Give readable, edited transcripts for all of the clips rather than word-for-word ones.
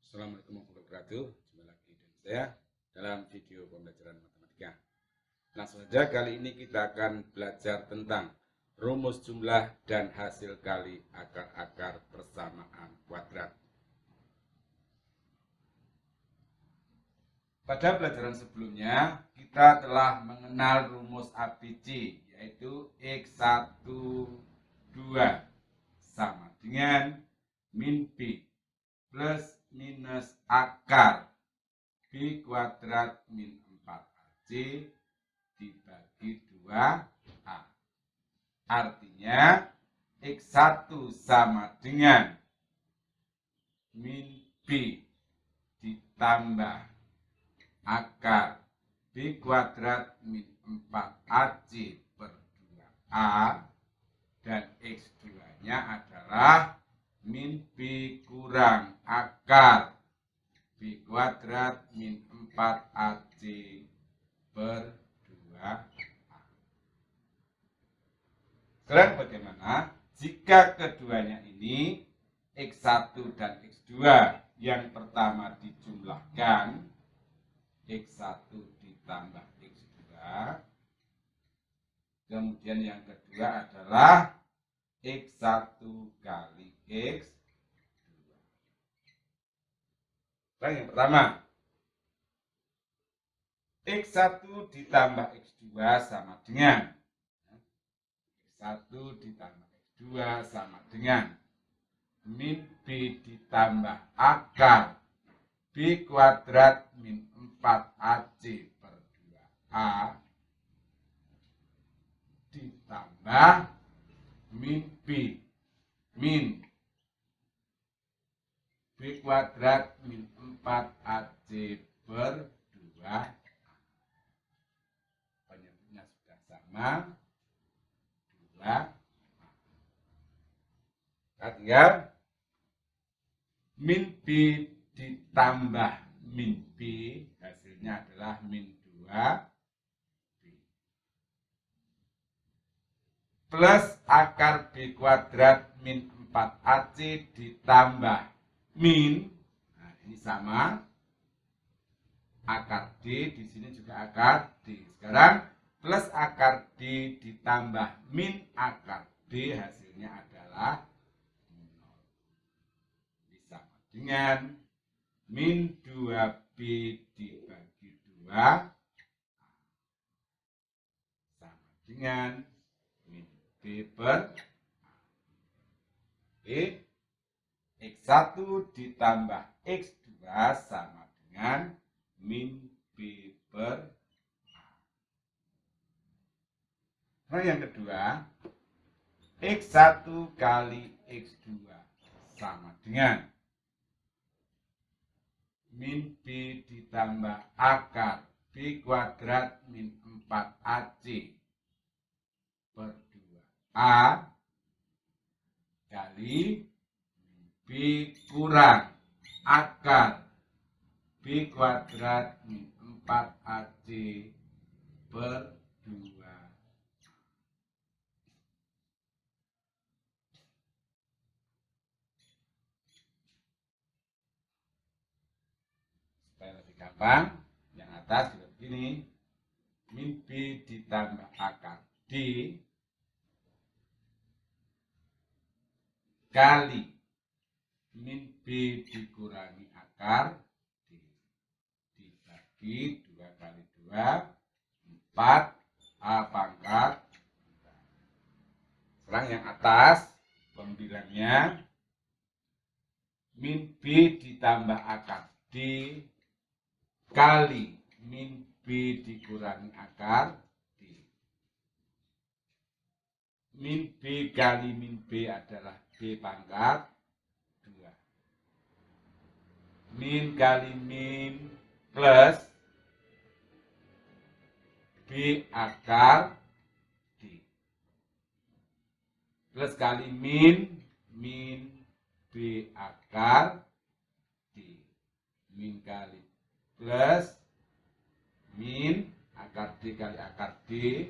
Assalamualaikum warahmatullahi wabarakatuh. Jumpa lagi dengan saya dalam video pembelajaran matematika. Langsung saja, kali ini kita akan belajar tentang rumus jumlah dan hasil kali akar-akar persamaan kuadrat. Pada pelajaran sebelumnya, kita telah mengenal rumus ABC, yaitu X1, 2 sama dengan min B plus minus akar B kuadrat min 4AC dibagi 2A. Artinya X1 sama dengan min B ditambah akar B kuadrat min 4AC per 2A, dan X2-nya adalah min B kurang akar B kuadrat min 4AC per 2A. Sekarang bagaimana jika keduanya ini X1 dan X2 yang pertama dijumlahkan, X1 ditambah X2, kemudian yang kedua adalah X1 kali X2. Sekarang yang pertama, X1 ditambah X2 sama dengan X1 ditambah X2 sama dengan min B ditambah akar B kuadrat min 4AC per 2A ditambah min B min B kuadrat min 4AC per 2A. Penyebutnya sudah sama, 2. Tinggal min B ditambah min B, hasilnya adalah min 2B plus akar B kuadrat min 4AC ditambah min, nah ini sama, akar D di sini juga akar D. Sekarang plus akar D ditambah min akar D, hasilnya adalah 0. Ini sama dengan min 2B dibagi 2 sama dengan min B per A. X1 ditambah X2 sama dengan min B per A. Nah yang kedua, X1 kali X2 sama dengan min B ditambah akar B kuadrat min 4AC per 2A kali B kurang akar B kuadrat min 4AC per 2. Supaya lebih gampang, yang atas juga begini, min B ditambah akar D kali min B dikurangi akar D dibagi 2 kali 2, 4 A pangkat 2. Sekarang yang atas pembilangnya min B ditambah akar D kali min B dikurangi akar D. Min B kali min B adalah B pangkat 2. Min kali min plus B akar D. Plus kali min, min B akar D. Min kali plus min akar D kali akar D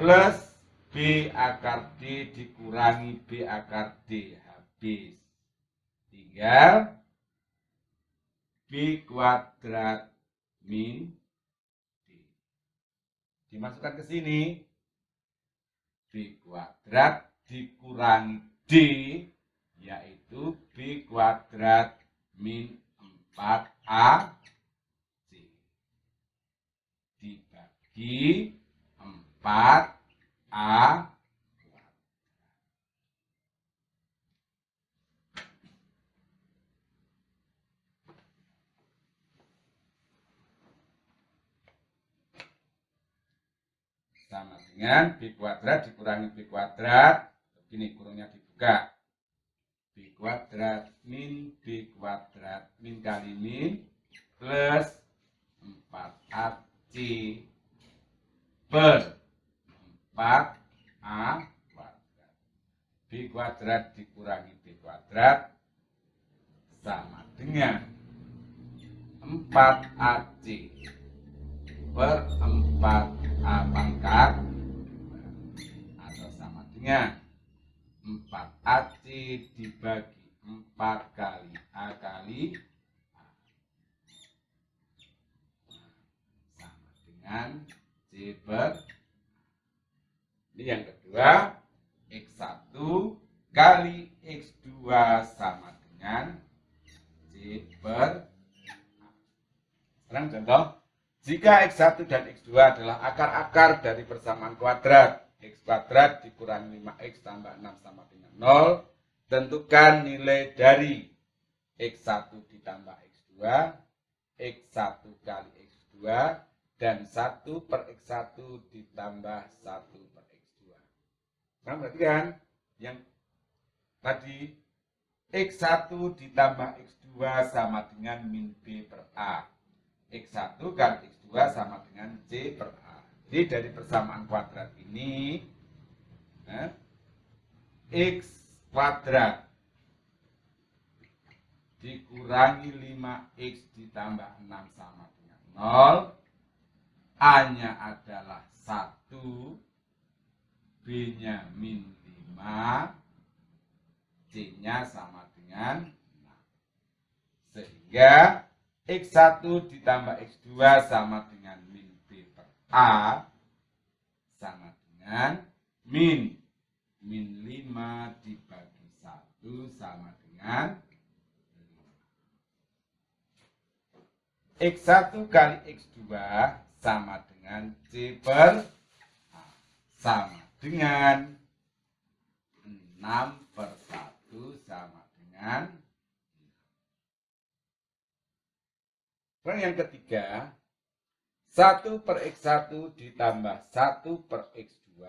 plus B akar D dikurangi B akar D, habis. tinggal B kuadrat min D. Dimasukkan ke sini. B kuadrat dikurangi D, yaitu B kuadrat min 4AC dibagi 4A. Sama dengan B kuadrat dikurangi B kuadrat. Begini, kurungnya dibuka. B kuadrat min B kuadrat min kali min plus 4AC per 4A kuadrat. B kuadrat dikurangi B kuadrat sama dengan 4AC per 4A pangkat atau sama dengan 4AC dibagi 4 kali A kali A sama dengan C per. Ini yang kedua, X1 kali X2 sama dengan C per A. Sekarang contoh. Jika X1 dan X2 adalah akar-akar dari persamaan kuadrat, X kuadrat dikurangi 5X tambah 6 sama dengan 0, tentukan nilai dari X1 ditambah X2, X1 kali X2, dan 1 per X1 ditambah 1 per X2. Nah, berarti kan yang tadi X1 ditambah X2 sama dengan min B per A. X1 kali X2 sama dengan C per A. Jadi dari persamaan kuadrat ini X kuadrat dikurangi 5X ditambah 6 sama dengan 0. A-nya adalah 1, B-nya min 5, C-nya sama dengan 6. Sehingga X1 ditambah X2 sama dengan min B per A sama dengan min 5 dibagi 1 sama dengan 5. X1 kali X2 sama dengan C per A sama dengan 6 per 1 sama dengan. Dan yang ketiga, 1 per X1 ditambah 1 per X2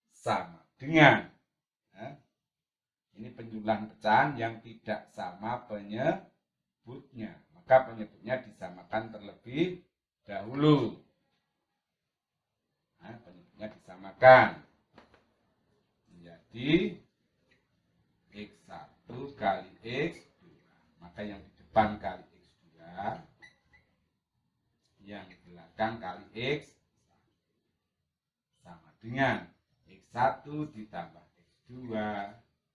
sama dengan, ini penjumlahan pecahan yang tidak sama penyebutnya. Maka penyebutnya disamakan terlebih dahulu. Penyebutnya disamakan. Menjadi X1 kali X2. Maka yang di depan kali X2. Yang di belakang kali X sama dengan X1 ditambah X2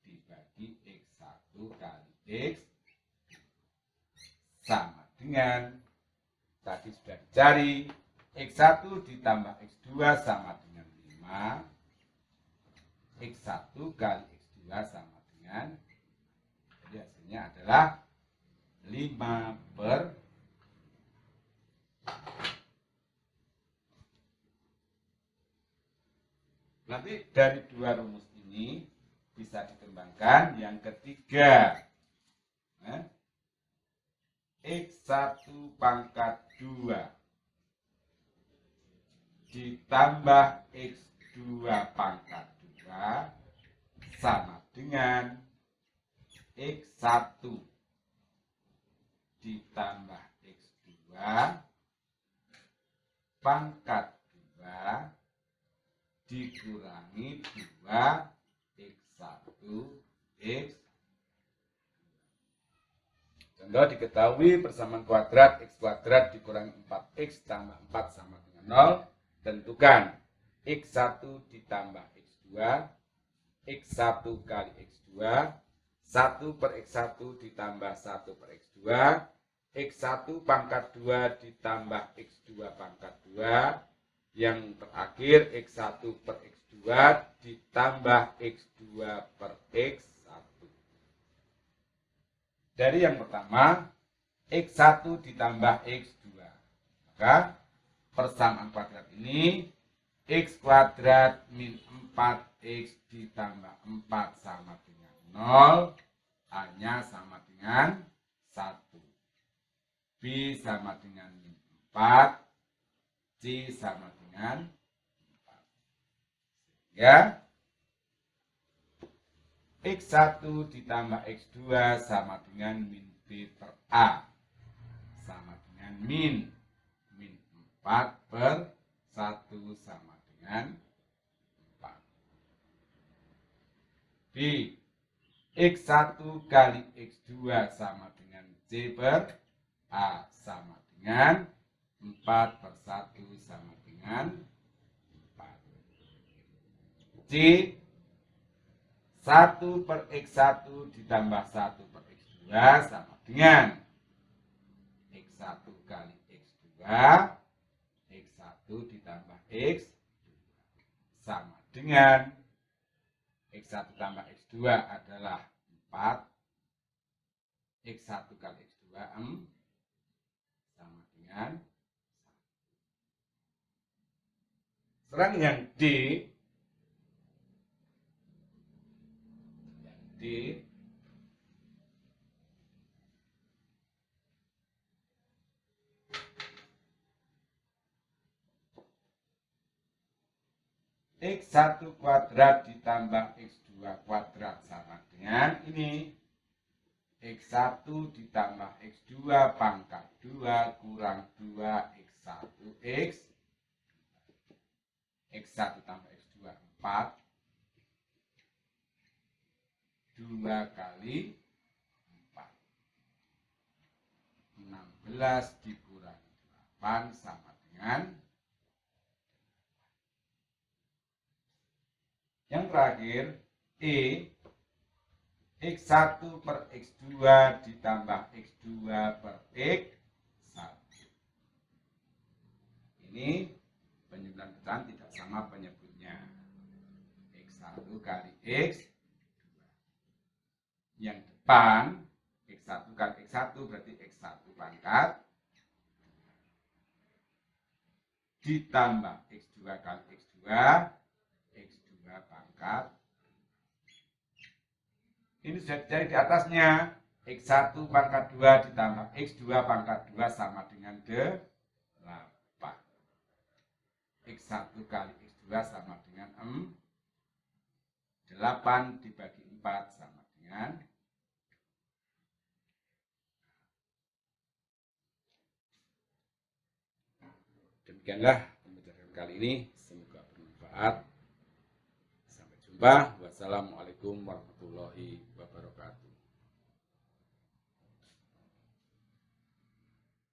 dibagi X1 kali X sama dengan, tadi sudah dicari, X1 ditambah X2 sama dengan 5, X1 kali X2 sama dengan, jadi hasilnya adalah 5 per. Nanti dari dua rumus ini bisa dikembangkan. Yang ketiga, X1 pangkat 2 ditambah X2 pangkat 2 sama dengan X1 ditambah X2 pangkat 2 dikurangi 2 X1 X. Contoh, diketahui persamaan kuadrat X kuadrat dikurangi 4X tambah 4 sama dengan 0. Tentukan X1 ditambah X2, X1 kali X2 1 per X1 ditambah 1 per X2, X1 pangkat 2 ditambah X2 pangkat 2, yang terakhir X1 per X2 ditambah X2 per X1. Dari yang pertama, X1 ditambah X2. Maka persamaan kuadrat ini X kuadrat min 4X ditambah 4 sama dengan 0, A-nya sama dengan 1. B sama dengan min 4, C sama dengan 4. Ya. X1 ditambah X2 sama dengan min B per A. Sama dengan min 4 per 1 sama dengan 4. B. X1 kali X2 sama dengan C per A sama dengan 4 per 1 sama dengan 4. C. 1 per X1 ditambah 1 per X2 sama dengan X1 kali X2, X1 ditambah X2 sama dengan X1 tambah X2 adalah 4, X1 kali X2 sama dengan 1. Sekarang yang D, X1 kuadrat ditambah X2 kuadrat sama dengan ini. X1 ditambah X2 pangkat 2 kurang 2 X1 X. X1 tambah X2 4. 2 kali 4. 16 dikurangi 8 sama dengan. Yang terakhir, E. X1 per X2 ditambah X2 per X1. Ini penjumlahan pecahan tidak sama penyebutnya. X1 kali X2. Yang depan, X1 kali X1 berarti X1 pangkat. Ditambah X2 kali X2, X2 pangkat. Ini sudah dicari di atasnya. X1 pangkat 2 ditambah X2 pangkat 2 sama dengan 8. X1 kali X2 sama dengan 8 dibagi 4 sama dengan. Demikianlah pembelajaran kali ini. Semoga bermanfaat. Sampai jumpa. Wassalamualaikum warahmatullahi wabarakatuh.